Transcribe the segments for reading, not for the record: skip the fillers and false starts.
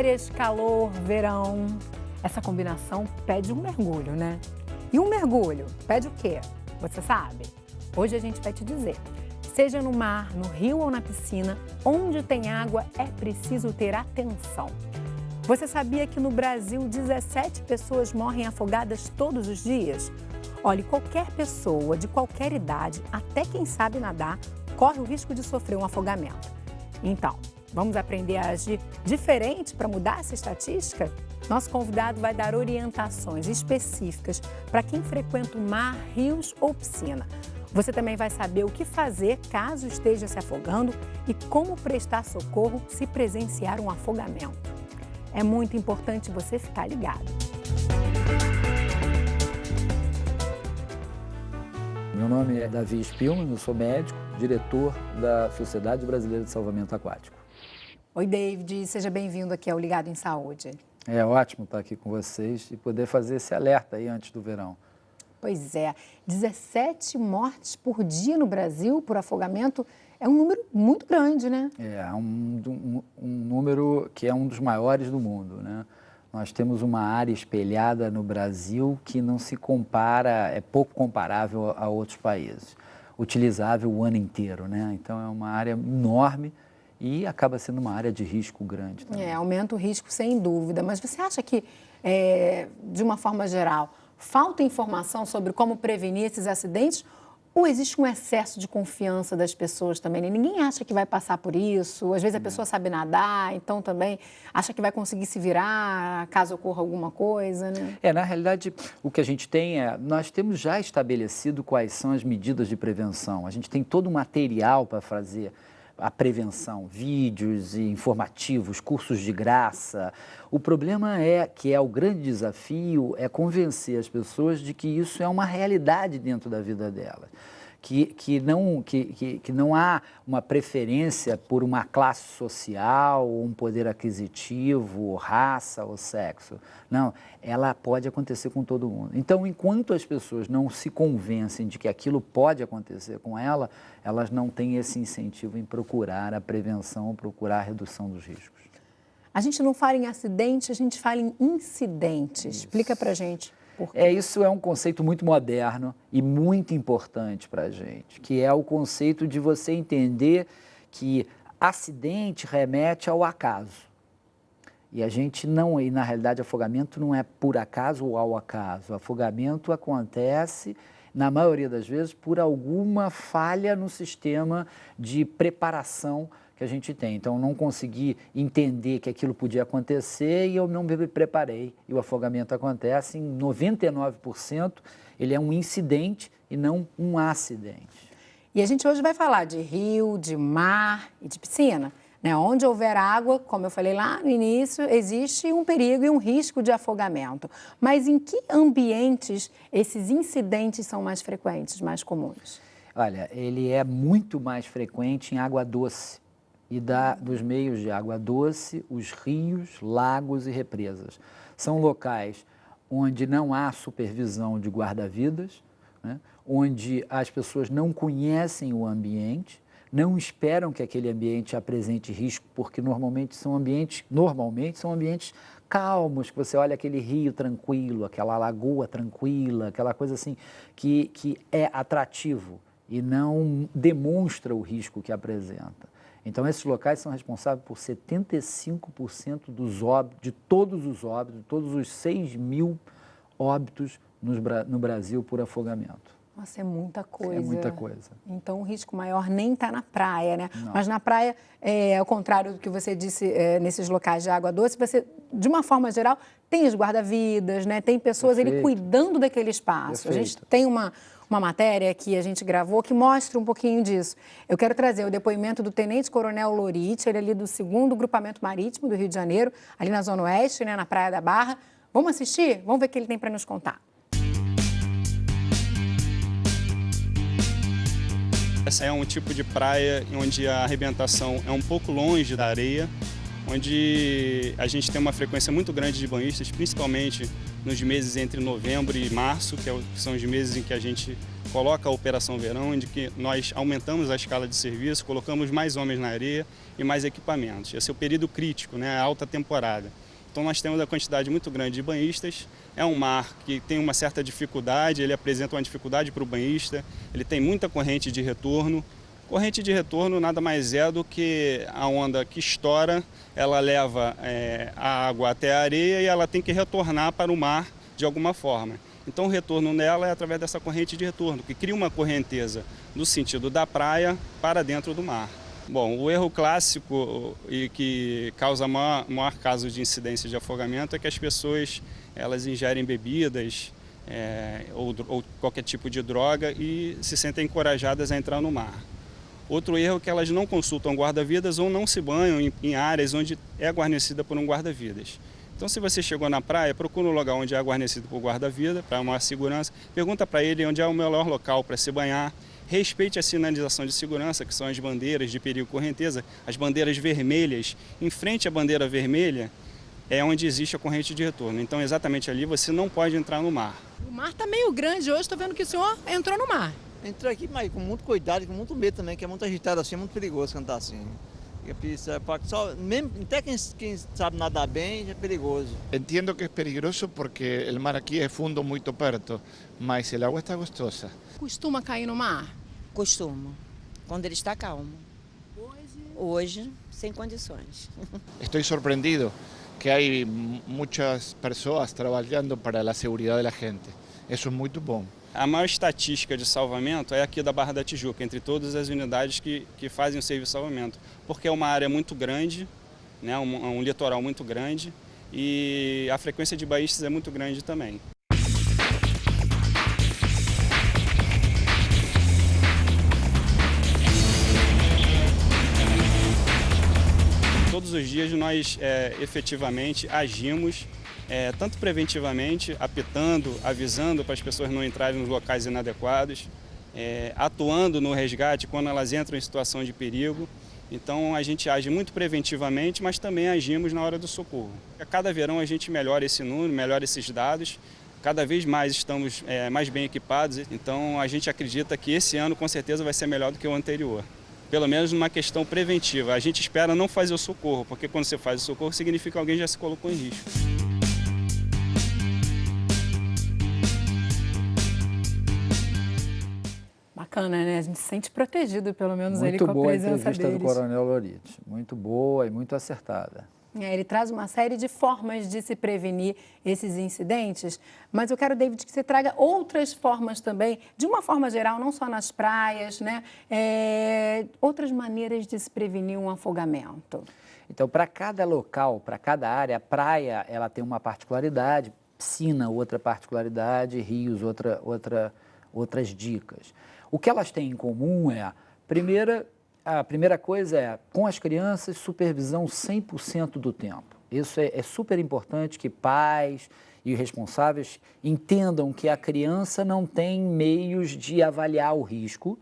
Férias, calor, verão. Essa combinação pede um mergulho, né? E um mergulho pede o quê? Você sabe? Hoje a gente vai te dizer. Seja no mar, no rio ou na piscina, onde tem água é preciso ter atenção. Você sabia que no Brasil 17 pessoas morrem afogadas todos os dias? Olha, qualquer pessoa de qualquer idade, até quem sabe nadar, corre o risco de sofrer um afogamento. Então, vamos aprender a agir diferente para mudar essa estatística? Nosso convidado vai dar orientações específicas para quem frequenta o mar, rios ou piscina. Você também vai saber o que fazer caso esteja se afogando e como prestar socorro se presenciar um afogamento. É muito importante você ficar ligado. Meu nome é Davi Spillman, eu sou médico, diretor da Sociedade Brasileira de Salvamento Aquático. Oi, David, seja bem-vindo aqui ao Ligado em Saúde. É ótimo estar aqui com vocês e poder fazer esse alerta aí antes do verão. Pois é, 17 mortes por dia no Brasil por afogamento é um número muito grande, né? É um número que é um dos maiores do mundo, né? Nós temos uma área espelhada no Brasil que não se compara, é pouco comparável a outros países, utilizável o ano inteiro, né? Então é uma área enorme e acaba sendo uma área de risco grande também. Aumenta o risco sem dúvida, mas você acha que, de uma forma geral, falta informação sobre como prevenir esses acidentes? Ou existe um excesso de confiança das pessoas também? Ninguém acha que vai passar por isso. Às vezes a pessoa sabe nadar, então também acha que vai conseguir se virar caso ocorra alguma coisa, né? Na realidade, o que a gente tem nós temos já estabelecido quais são as medidas de prevenção. A gente tem todo o material para fazer a prevenção, vídeos e informativos, cursos de graça. O problema que é o grande desafio, é convencer as pessoas de que isso é uma realidade dentro da vida delas. Que não há uma preferência por uma classe social, ou um poder aquisitivo, ou raça ou sexo. Não, ela pode acontecer com todo mundo. Então, enquanto as pessoas não se convencem de que aquilo pode acontecer com ela, elas não têm esse incentivo em procurar a prevenção, procurar a redução dos riscos. A gente não fala em acidente, a gente fala em incidente. Isso. Explica pra gente. Isso é um conceito muito moderno e muito importante para a gente, que é o conceito de você entender que acidente remete ao acaso. E a gente e na realidade, afogamento não é por acaso ou ao acaso. O afogamento acontece, na maioria das vezes, por alguma falha no sistema de preparação que a gente tem. Então, eu não consegui entender que aquilo podia acontecer e eu não me preparei. E o afogamento acontece em 99%, ele é um incidente e não um acidente. E a gente hoje vai falar de rio, de mar e de piscina, né? Onde houver água, como eu falei lá no início, existe um perigo e um risco de afogamento. Mas em que ambientes esses incidentes são mais frequentes, mais comuns? Olha, ele é muito mais frequente em água doce. E dos meios de água doce, os rios, lagos e represas. São locais onde não há supervisão de guarda-vidas, né? Onde as pessoas não conhecem o ambiente, não esperam que aquele ambiente apresente risco, porque normalmente são ambientes calmos, que você olha aquele rio tranquilo, aquela lagoa tranquila, aquela coisa assim que é atrativo e não demonstra o risco que apresenta. Então, esses locais são responsáveis por 75% dos óbitos, de todos os 6 mil óbitos no Brasil por afogamento. Nossa, é muita coisa. É muita coisa. Então, o risco maior nem está na praia, né? Não. Mas na praia, ao contrário do que você disse, nesses locais de água doce, você, de uma forma geral, tem os guarda-vidas, né? Tem pessoas ali cuidando daquele espaço. Perfeito. A gente tem uma matéria que a gente gravou que mostra um pouquinho disso. Eu quero trazer o depoimento do Tenente Coronel Lorite, ele é ali do 2º Grupamento Marítimo do Rio de Janeiro, ali na Zona Oeste, né, na Praia da Barra. Vamos assistir? Vamos ver o que ele tem para nos contar. Essa é um tipo de praia onde a arrebentação é um pouco longe da areia, onde a gente tem uma frequência muito grande de banhistas, principalmente nos meses entre novembro e março, que são os meses em que a gente coloca a Operação Verão, onde que nós aumentamos a escala de serviço, colocamos mais homens na areia e mais equipamentos. Esse é o período crítico, né, a alta temporada. Então nós temos a quantidade muito grande de banhistas, é um mar que tem uma certa dificuldade, ele apresenta uma dificuldade para o banhista, ele tem muita corrente de retorno. Corrente de retorno nada mais é do que a onda que estoura, ela leva a água até a areia e ela tem que retornar para o mar de alguma forma. Então o retorno nela é através dessa corrente de retorno, que cria uma correnteza no sentido da praia para dentro do mar. Bom, o erro clássico e que causa maior caso de incidência de afogamento é que as pessoas elas ingerem bebidas ou qualquer tipo de droga e se sentem encorajadas a entrar no mar. Outro erro é que elas não consultam guarda-vidas ou não se banham em áreas onde é guarnecida por um guarda-vidas. Então, se você chegou na praia, procura um lugar onde é guarnecido por guarda-vida, para maior segurança, pergunta para ele onde é o melhor local para se banhar, respeite a sinalização de segurança, que são as bandeiras de perigo e correnteza, as bandeiras vermelhas. Em frente à bandeira vermelha é onde existe a corrente de retorno. Então, exatamente ali, você não pode entrar no mar. O mar está meio grande hoje, estou vendo que o senhor entrou no mar. Entrei aqui, mas com muito cuidado, com muito medo também, que é muito agitado assim, é muito perigoso cantar assim. Mesmo, até quem sabe nadar bem é perigoso. Entiendo que es peligroso porque el mar aquí es fundo muy perto, mas el agua está gostosa. Costuma cair no mar? Costumo, quando ele está calmo. Hoje, sem condições. Estoy sorprendido que hay muchas personas trabajando para la seguridad de la gente. Eso es muy bom. A maior estatística de salvamento é aqui da Barra da Tijuca, entre todas as unidades que fazem o serviço de salvamento, porque é uma área muito grande, né, um litoral muito grande e a frequência de banhistas é muito grande também. Todos os dias nós efetivamente agimos tanto preventivamente, apitando, avisando para as pessoas não entrarem nos locais inadequados, atuando no resgate quando elas entram em situação de perigo. Então a gente age muito preventivamente, mas também agimos na hora do socorro. A cada verão a gente melhora esse número, melhora esses dados, cada vez mais estamos mais bem equipados, então a gente acredita que esse ano com certeza vai ser melhor do que o anterior. Pelo menos numa questão preventiva. A gente espera não fazer o socorro, porque quando você faz o socorro significa que alguém já se colocou em risco. Bacana, né? A gente se sente protegido, pelo menos ele Muito com a boa a presença entrevista deles. do Coronel Lorite. Muito boa e muito acertada. Ele traz uma série de formas de se prevenir esses incidentes, mas eu quero, David, que você traga outras formas também, de uma forma geral, não só nas praias, né? Outras maneiras de se prevenir um afogamento. Então, para cada local, para cada área, a praia ela tem uma particularidade, piscina outra particularidade, rios outras dicas. O que elas têm em comum é, a primeira coisa é, com as crianças, supervisão 100% do tempo. Isso é super importante que pais e responsáveis entendam que a criança não tem meios de avaliar o risco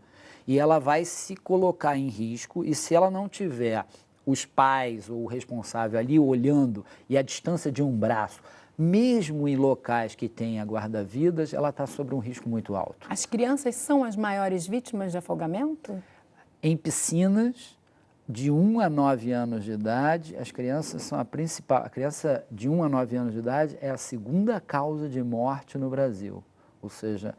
e ela vai se colocar em risco e se ela não tiver os pais ou o responsável ali olhando e a distância de um braço, mesmo em locais que tenha guarda-vidas, ela está sob um risco muito alto. As crianças são as maiores vítimas de afogamento? Em piscinas, de 1 a 9 anos de idade, as crianças são a principal. A criança de 1 a 9 anos de idade é a segunda causa de morte no Brasil. Ou seja,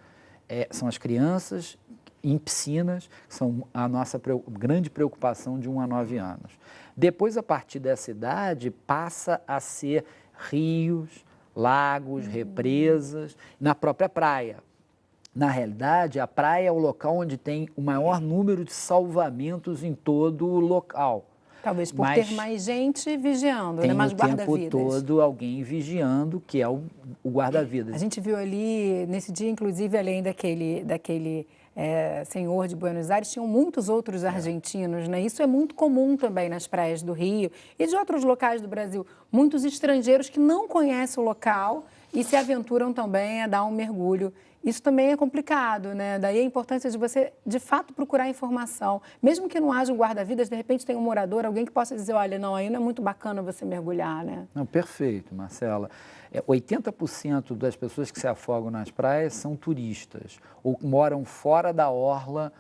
são as crianças em piscinas, que são a nossa grande preocupação de 1 a 9 anos. Depois, a partir dessa idade, passa a ser rios, lagos, represas, na própria praia. Na realidade, a praia é o local onde tem o maior número de salvamentos em todo o local. Talvez por ter mais gente vigiando, né? Mais guarda-vidas. Tem o tempo todo alguém vigiando, que é o guarda-vidas. A gente viu ali, nesse dia, inclusive, além daquele senhor de Buenos Aires, tinham muitos outros argentinos, né? Isso é muito comum também nas praias do Rio e de outros locais do Brasil. Muitos estrangeiros que não conhecem o local e se aventuram também a dar um mergulho Isso também é complicado, né? Daí a importância de você, de fato, procurar informação. Mesmo que não haja um guarda-vidas, de repente tem um morador, alguém que possa dizer, olha, não, aí não é muito bacana você mergulhar, né? Não, perfeito, Marcela. 80% das pessoas que se afogam nas praias são turistas ou moram fora da orla,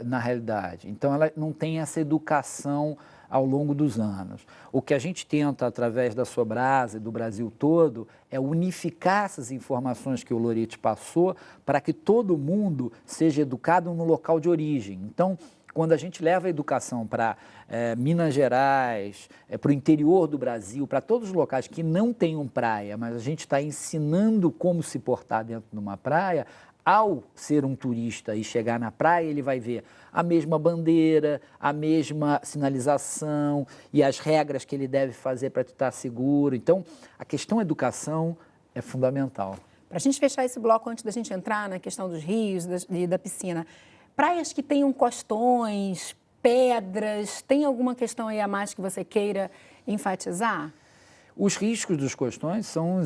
na realidade. Então, ela não tem essa educação ao longo dos anos. O que a gente tenta, através da Sobrasa e do Brasil todo, é unificar essas informações que o Lorite passou para que todo mundo seja educado no local de origem. Então, quando a gente leva a educação para Minas Gerais, para o interior do Brasil, para todos os locais que não tenham praia, mas a gente está ensinando como se portar dentro de uma praia, ao ser um turista e chegar na praia, ele vai ver a mesma bandeira, a mesma sinalização e as regras que ele deve fazer para estar seguro. Então, a questão educação é fundamental. Para a gente fechar esse bloco, antes da gente entrar na questão dos rios e da piscina, praias que tenham costões, pedras, tem alguma questão aí a mais que você queira enfatizar? Os riscos dos costões são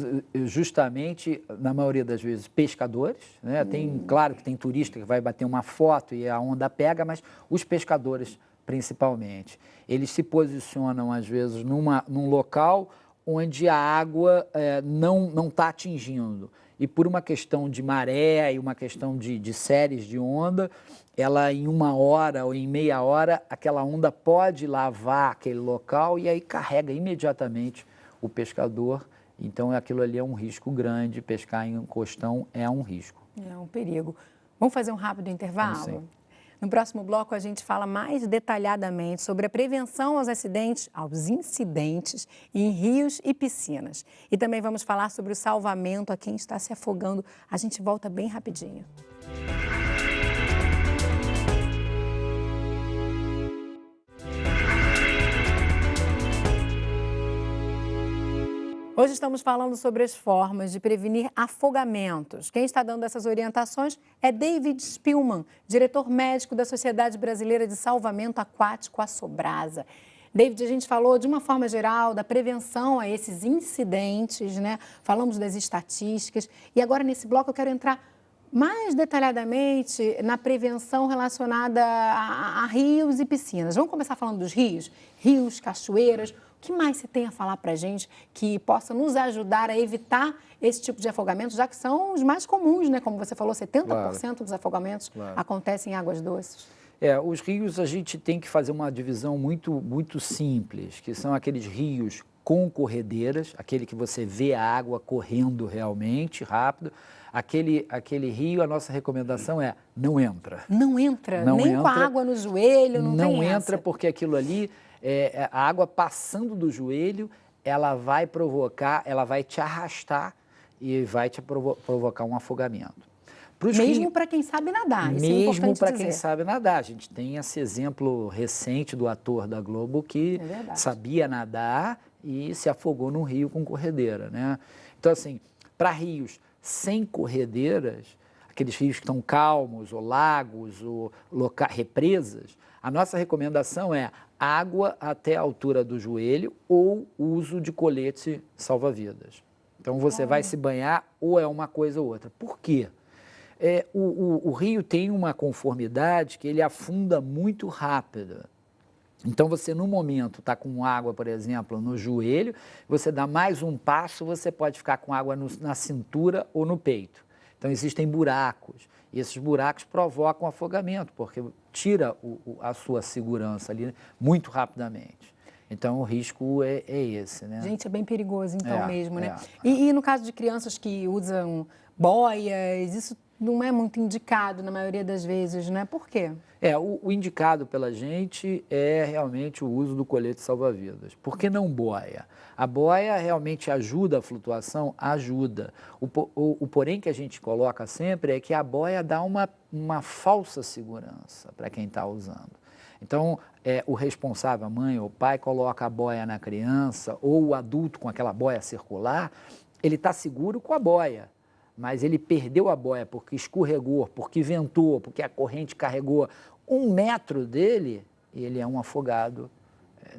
justamente, na maioria das vezes, pescadores, né? Claro que tem turista que vai bater uma foto e a onda pega, mas os pescadores, principalmente, eles se posicionam, às vezes, num local onde a água não está atingindo. E por uma questão de maré e uma questão de séries de onda, ela em 1 hora ou em meia hora, aquela onda pode lavar aquele local e aí carrega imediatamente o pescador. Então, aquilo ali é um risco grande, pescar em um costão é um risco. É um perigo. Vamos fazer um rápido intervalo? Sim. No próximo bloco, a gente fala mais detalhadamente sobre a prevenção aos incidentes em rios e piscinas. E também vamos falar sobre o salvamento a quem está se afogando. A gente volta bem rapidinho. Hoje estamos falando sobre as formas de prevenir afogamentos. Quem está dando essas orientações é David Spillman, diretor médico da Sociedade Brasileira de Salvamento Aquático, a Sobrasa. David, a gente falou de uma forma geral da prevenção a esses incidentes, né? Falamos das estatísticas e agora nesse bloco eu quero entrar mais detalhadamente na prevenção relacionada a rios e piscinas. Vamos começar falando dos rios? Rios, cachoeiras. O que mais você tem a falar para a gente que possa nos ajudar a evitar esse tipo de afogamento, já que são os mais comuns, né? Como você falou, 70% dos afogamentos acontecem em águas doces. Os rios a gente tem que fazer uma divisão muito simples, que são aqueles rios com corredeiras, aquele que você vê a água correndo realmente rápido. Aquele rio, a nossa recomendação é não entra. Não entra? Nem com a água no joelho, não tem essa? Não entra porque aquilo ali, a água passando do joelho, ela vai te arrastar e vai te provocar um afogamento. Mesmo para quem sabe nadar, isso é importante dizer. Mesmo para quem sabe nadar. A gente tem esse exemplo recente do ator da Globo que sabia nadar e se afogou num rio com corredeira, né? Então, assim, para rios sem corredeiras, aqueles rios que estão calmos, ou lagos, ou represas, a nossa recomendação é água até a altura do joelho ou uso de colete salva-vidas. Então, você vai se banhar ou é uma coisa ou outra. Por quê? O rio tem uma conformidade que ele afunda muito rápido. Então, você, no momento, está com água, por exemplo, no joelho, você dá mais um passo, você pode ficar com água na cintura ou no peito. Então, existem buracos, e esses buracos provocam afogamento, porque tira a sua segurança ali muito rapidamente. Então, o risco é esse, né? Gente, é bem perigoso, então, mesmo, né? E no caso de crianças que usam boias, isso não é muito indicado na maioria das vezes, né? Por quê? O indicado pela gente é realmente o uso do colete salva-vidas. Por que não boia? A boia realmente ajuda a flutuação? Ajuda. O porém que a gente coloca sempre é que a boia dá uma falsa segurança para quem está usando. Então, o responsável, a mãe ou o pai, coloca a boia na criança ou o adulto com aquela boia circular, ele está seguro com a boia. Mas ele perdeu a boia porque escorregou, porque ventou, porque a corrente carregou 1 metro dele, e ele é um afogado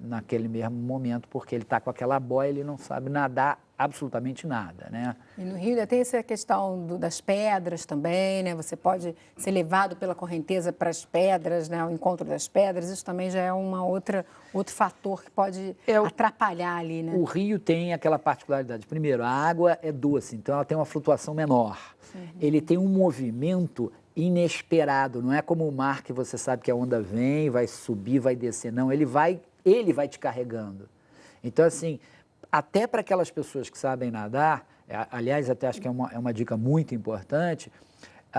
naquele mesmo momento, porque ele está com aquela boia, ele não sabe nadar absolutamente nada, né? E no Rio ainda tem essa questão das pedras também, né? Você pode ser levado pela correnteza para as pedras, né? O encontro das pedras, isso também já é outro fator que pode atrapalhar ali, né? O Rio tem aquela particularidade. Primeiro, a água é doce, então ela tem uma flutuação menor. Ele tem um movimento inesperado, não é como o mar que você sabe que a onda vem, vai subir, vai descer, não, ele vai te carregando. Então, assim, até para aquelas pessoas que sabem nadar, aliás, até acho que é uma dica muito importante,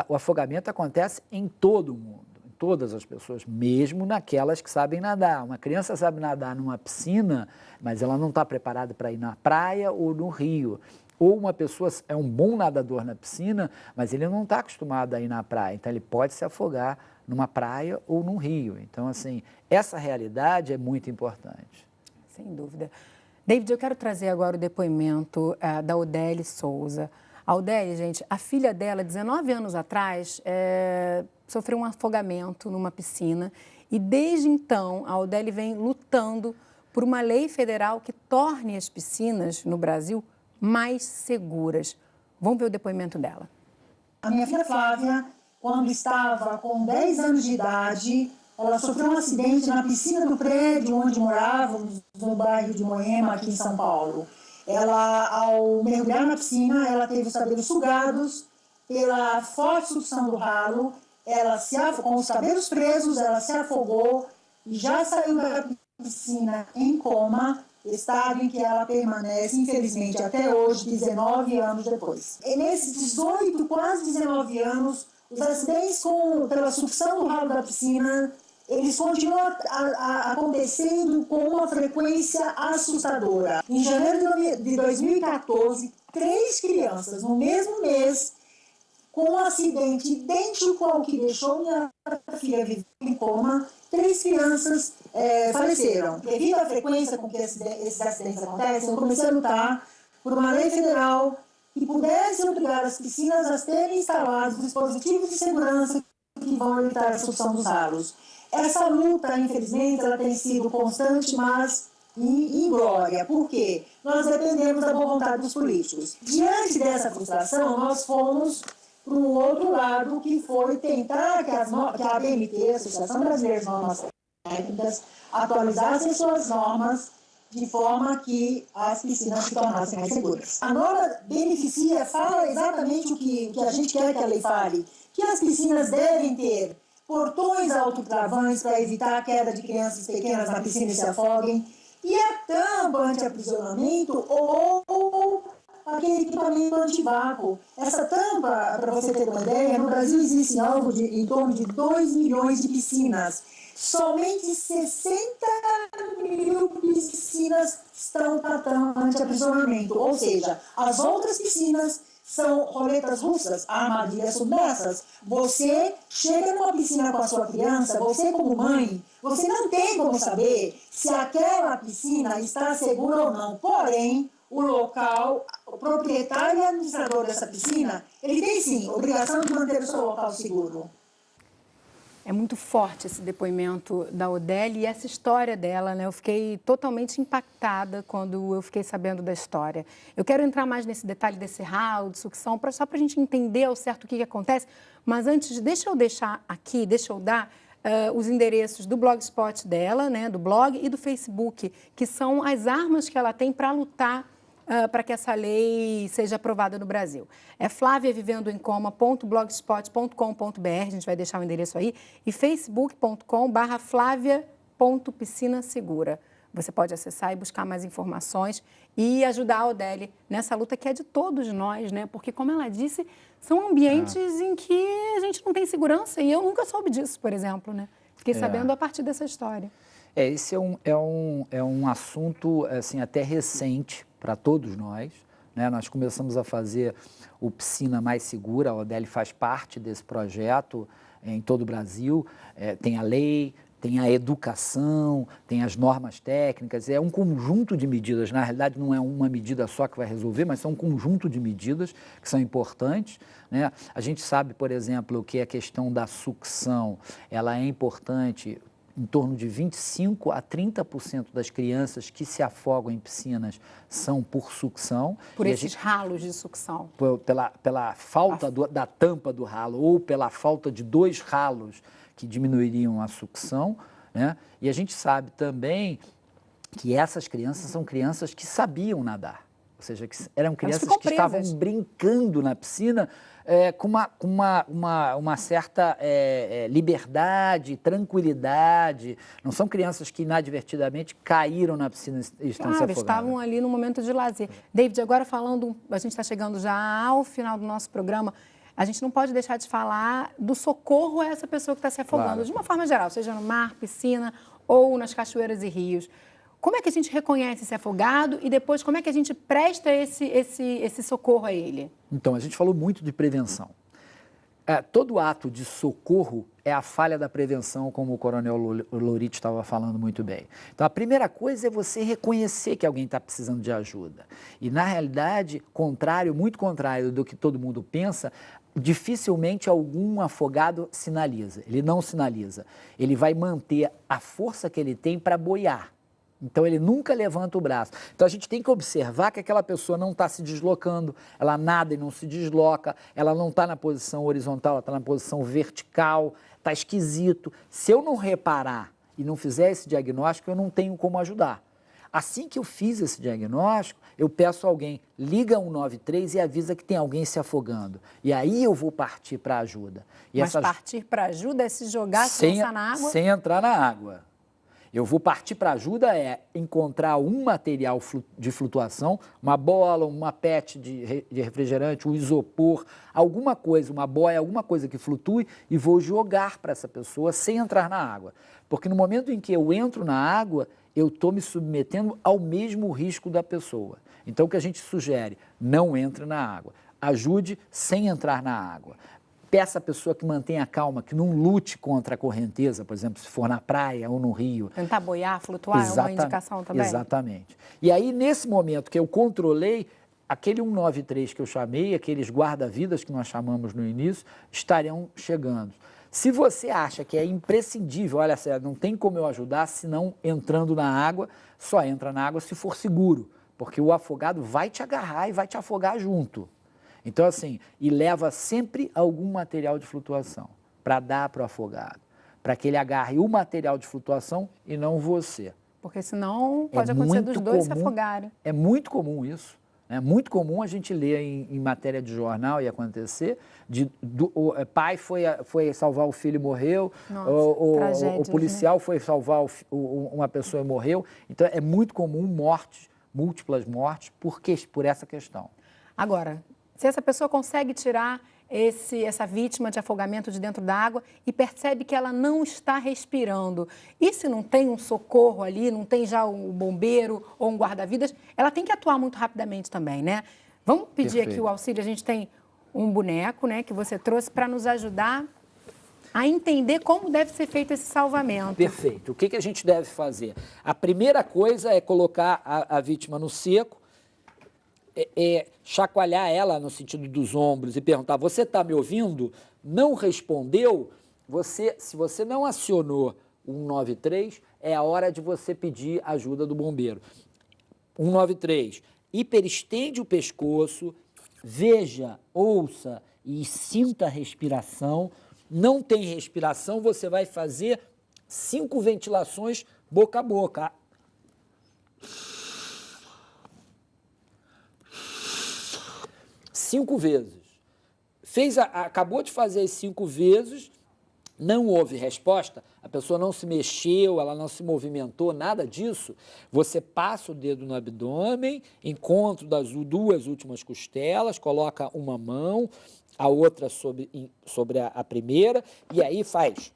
o afogamento acontece em todo o mundo, em todas as pessoas, mesmo naquelas que sabem nadar. Uma criança sabe nadar numa piscina, mas ela não está preparada para ir na praia ou no rio. Ou uma pessoa é um bom nadador na piscina, mas ele não está acostumado a ir na praia, então ele pode se afogar numa praia ou num rio. Então, assim, essa realidade é muito importante. Sem dúvida. David, eu quero trazer agora o depoimento da Odeli Souza. A Odeli, gente, a filha dela, 19 anos atrás, sofreu um afogamento numa piscina e desde então a Odeli vem lutando por uma lei federal que torne as piscinas no Brasil mais seguras. Vamos ver o depoimento dela. A minha filha Flávia, quando estava com 10 anos de idade, ela sofreu um acidente na piscina do prédio onde morávamos, no bairro de Moema, aqui em São Paulo. Ela, ao mergulhar na piscina, ela teve os cabelos sugados pela forte sucção do ralo, com os cabelos presos, ela se afogou e já saiu da piscina em coma, estado em que ela permanece, infelizmente, até hoje, 19 anos depois. E nesses 18, quase 19 anos, os acidentes pela sucção do ralo da piscina, eles continuam acontecendo com uma frequência assustadora. Em janeiro de 2014, 3 crianças, no mesmo mês, com um acidente idêntico ao que deixou minha filha viver em coma, 3 crianças faleceram. Devido à frequência com que esses acidentes acontecem, eu comecei a lutar por uma lei federal que pudesse obrigar as piscinas a terem instalados dispositivos de segurança que vão evitar a sucção dos ralos. Essa luta, infelizmente, ela tem sido constante, mas inglória. Por quê? Nós dependemos da boa vontade dos políticos. Diante dessa frustração, nós fomos para um outro lado, que foi tentar que a ABNT, a Associação Brasileira de Normas Técnicas, atualizasse suas normas de forma que as piscinas se tornassem mais seguras. A norma fala exatamente o que a gente quer que a lei fale, que as piscinas devem ter portões autotravantes para evitar a queda de crianças pequenas na piscina e se afoguem, e a tampa anti-aprisionamento ou aquele equipamento antivácuo. Essa tampa, para você ter uma ideia, no Brasil existe algo em torno de 2 milhões de piscinas. Somente 60 mil piscinas estão com a tampa anti-aprisionamento, ou seja, as outras piscinas são roletas russas, armadilhas submersas. Você chega numa piscina com a sua criança, você como mãe, você não tem como saber se aquela piscina está segura ou não. Porém, o local, o proprietário e administrador dessa piscina, ele tem sim obrigação de manter o seu local seguro. É muito forte esse depoimento da Odeli e essa história dela, né? Eu fiquei totalmente impactada quando eu fiquei sabendo da história. Eu quero entrar mais nesse detalhe desse ralo, de sucção, só para a gente entender ao certo o que acontece. Mas antes, deixa eu dar os endereços do blogspot dela, né? Do blog e do Facebook, que são as armas que ela tem para lutar para que essa lei seja aprovada no Brasil. É flaviavivendoemcoma.blogspot.com.br, a gente vai deixar o endereço aí, e facebook.com/flavia.piscinasegura. Você pode acessar e buscar mais informações e ajudar a Odeli nessa luta que é de todos nós, né? Porque, como ela disse, são ambientes em que a gente não tem segurança e eu nunca soube disso, por exemplo, né? Fiquei sabendo a partir dessa história. Esse é um assunto assim, até recente para todos nós, né? Nós começamos a fazer o Piscina Mais Segura, a Odeli faz parte desse projeto em todo o Brasil, tem a lei, tem a educação, tem as normas técnicas, é um conjunto de medidas, na realidade não é uma medida só que vai resolver, mas são um conjunto de medidas que são importantes, né? A gente sabe, por exemplo, que a questão da sucção, ela é importante em torno de 25% a 30% das crianças que se afogam em piscinas são por sucção. Por esses ralos de sucção. Pela falta da tampa do ralo ou pela falta de 2 ralos que diminuiriam a sucção, né? E a gente sabe também que essas crianças são crianças que sabiam nadar. Ou seja, que eram crianças que estavam brincando na piscina com uma certa liberdade, tranquilidade. Não são crianças que inadvertidamente caíram na piscina e estão se afogando. Estavam ali no momento de lazer. David, agora falando, a gente está chegando já ao final do nosso programa, a gente não pode deixar de falar do socorro a essa pessoa que está se afogando, claro, de uma forma geral, seja no mar, piscina ou nas cachoeiras e rios. Como é que a gente reconhece esse afogado e depois como é que a gente presta esse socorro a ele? Então, a gente falou muito de prevenção. Todo ato de socorro é a falha da prevenção, como o Coronel Lorito estava falando muito bem. Então, a primeira coisa é você reconhecer que alguém está precisando de ajuda. E, na realidade, muito contrário do que todo mundo pensa, dificilmente algum afogado sinaliza. Ele não sinaliza. Ele vai manter a força que ele tem para boiar. Então, ele nunca levanta o braço. Então, a gente tem que observar que aquela pessoa não está se deslocando, ela nada e não se desloca, ela não está na posição horizontal, ela está na posição vertical, está esquisito. Se eu não reparar e não fizer esse diagnóstico, eu não tenho como ajudar. Assim que eu fiz esse diagnóstico, eu peço a alguém, liga 193 e avisa que tem alguém se afogando. E aí eu vou partir para a ajuda. Mas partir para a ajuda é se jogar, se lançar na água? Sem entrar na água. Eu vou partir para a ajuda encontrar um material de flutuação, uma bola, uma PET de refrigerante, um isopor, alguma coisa, uma boia, alguma coisa que flutue e vou jogar para essa pessoa sem entrar na água. Porque no momento em que eu entro na água, eu estou me submetendo ao mesmo risco da pessoa. Então, o que a gente sugere? Não entre na água. Ajude sem entrar na água. Peça à pessoa que mantenha calma, que não lute contra a correnteza, por exemplo, se for na praia ou no rio. Tentar boiar, flutuar, é uma indicação também? Exatamente. E aí, nesse momento que eu controlei, aquele 193 que eu chamei, aqueles guarda-vidas que nós chamamos no início, estarão chegando. Se você acha que é imprescindível, olha, não tem como eu ajudar se não entrando na água, só entra na água se for seguro, porque o afogado vai te agarrar e vai te afogar junto. Então, assim, e leva sempre algum material de flutuação para dar para o afogado, para que ele agarre o material de flutuação e não você. Porque senão pode acontecer dos dois se afogarem. É muito comum isso. É muito comum a gente ler em matéria de jornal e acontecer, o pai foi salvar o filho e morreu, o policial, né, foi salvar uma pessoa e morreu. Então, é muito comum múltiplas mortes, por essa questão. Agora, se essa pessoa consegue tirar essa vítima de afogamento de dentro da água e percebe que ela não está respirando, e se não tem um socorro ali, não tem já um bombeiro ou um guarda-vidas, ela tem que atuar muito rapidamente também, né? Vamos pedir Perfeito. Aqui o auxílio, a gente tem um boneco, né, que você trouxe para nos ajudar a entender como deve ser feito esse salvamento. Perfeito. O que a gente deve fazer? A primeira coisa é colocar a vítima no seco, chacoalhar ela no sentido dos ombros e perguntar, você está me ouvindo? Não respondeu? Se você não acionou o 193, é a hora de você pedir ajuda do bombeiro. 193, hiperestende o pescoço, veja, ouça e sinta a respiração. Não tem respiração, você vai fazer 5 ventilações boca a boca. 5 vezes. Acabou de fazer as 5 vezes, não houve resposta, a pessoa não se mexeu, ela não se movimentou, nada disso. Você passa o dedo no abdômen, encontro das 2 últimas costelas, coloca uma mão, a outra sobre a primeira, e aí faz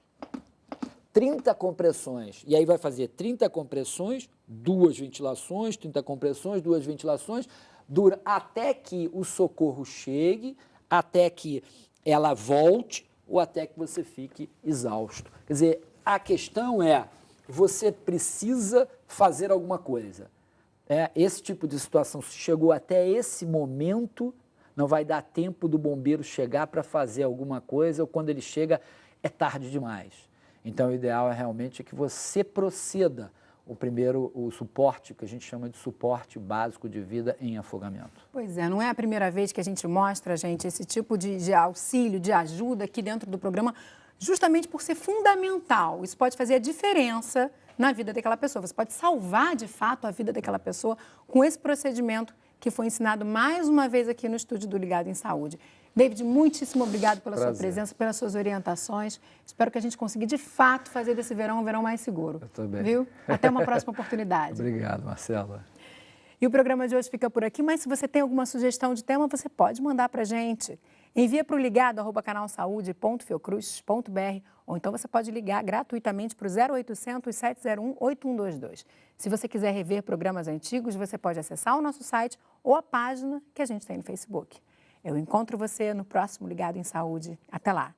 30 compressões. E aí vai fazer 30 compressões, 2 ventilações, 30 compressões, 2 ventilações, dura até que o socorro chegue, até que ela volte ou até que você fique exausto. Quer dizer, a questão é, você precisa fazer alguma coisa. Esse tipo de situação, se chegou até esse momento, não vai dar tempo do bombeiro chegar para fazer alguma coisa, ou quando ele chega, é tarde demais. Então, o ideal é realmente que você proceda o suporte, que a gente chama de suporte básico de vida em afogamento. Pois é, não é a primeira vez que a gente mostra, gente, esse tipo de auxílio, de ajuda aqui dentro do programa, justamente por ser fundamental. Isso pode fazer a diferença na vida daquela pessoa. Você pode salvar, de fato, a vida daquela pessoa com esse procedimento que foi ensinado mais uma vez aqui no estúdio do Ligado em Saúde. David, muitíssimo obrigado pela sua presença, pelas suas orientações. Espero que a gente consiga, de fato, fazer desse verão um verão mais seguro. Eu também. Viu? Até uma próxima oportunidade. Obrigado, Marcela. E o programa de hoje fica por aqui, mas se você tem alguma sugestão de tema, você pode mandar para a gente. Envia para o ligado@canalsaude.fiocruz.br ou então você pode ligar gratuitamente para o 0800 701 8122. Se você quiser rever programas antigos, você pode acessar o nosso site ou a página que a gente tem no Facebook. Eu encontro você no próximo Ligado em Saúde. Até lá!